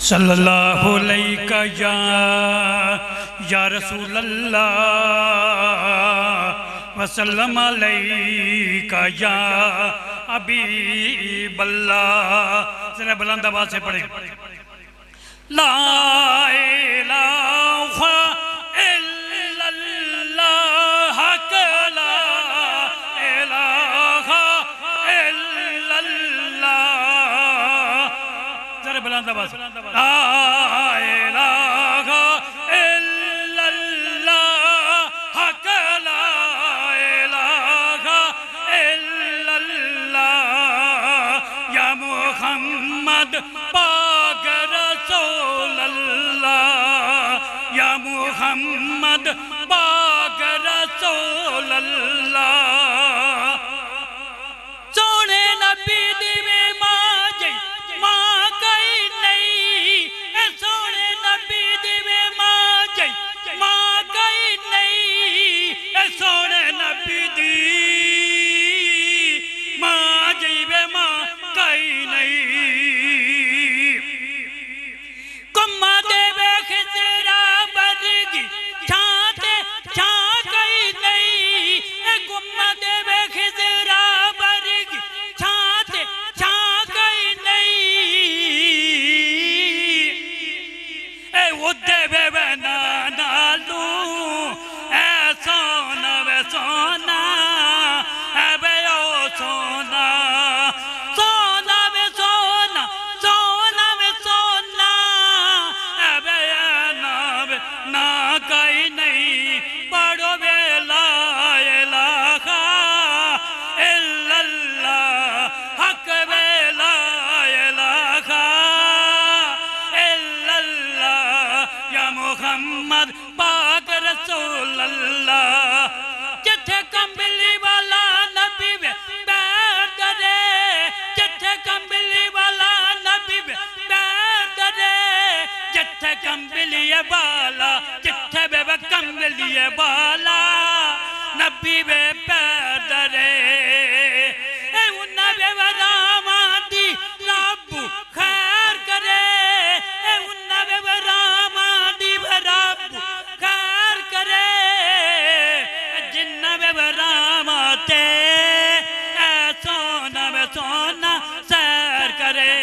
صلی اللہ علیہ یا رسول اللہ وسلم علیہ یا حبیب اللہ. ذرا بلند آواز سے پڑھیں. لا الہ الا اللہ لا الہ الا اللہ. ذرا بلند آواز سے. لا الہ الا اللہ لا الہ الا اللہ یا محمد پاک رسول اللہ یا محمد پاک رسول اللہ. سونے نبی دی ماں جی ماں کئی نہیں. سونے نبی دی ماں جی ماں کئی نہیں. سونے نبی دی ماں جی ماں کئی نہیں. کمہ دے بے خزرہ برگی چھانتے چھان کئی نہیں. کمہ دے بے خزرہ برگی چھانتے چھان کئی نہیں. ودے بے بے نانا لوں سونا بے سونا بے او سونا سونا بے سونا سونا بے سونا بے نا کئی نہیں. پڑھو بے لا الہ الا اللہ حق بے لا الہ الا اللہ یا محمد پاک رسول اللہ. جتھے کمبلی والا نبی بے پیر درے جتھے کمبلی والا نبی بے پیر درے جتھے کمبلی بالا جتھے بے کمبلی بالا نبی بے پیر درے. انہ بے رامان دی رب خیر کرے. انہ بے رامان دی رب خیر کرے. جنہ بے راماتے سونا بے سونا سیر کرے.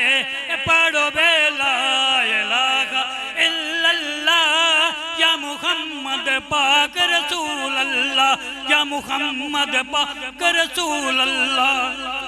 پڑھو بے لا الہ الا اللہ یا محمد پاک رسول اللہ یا محمد پاک رسول اللہ.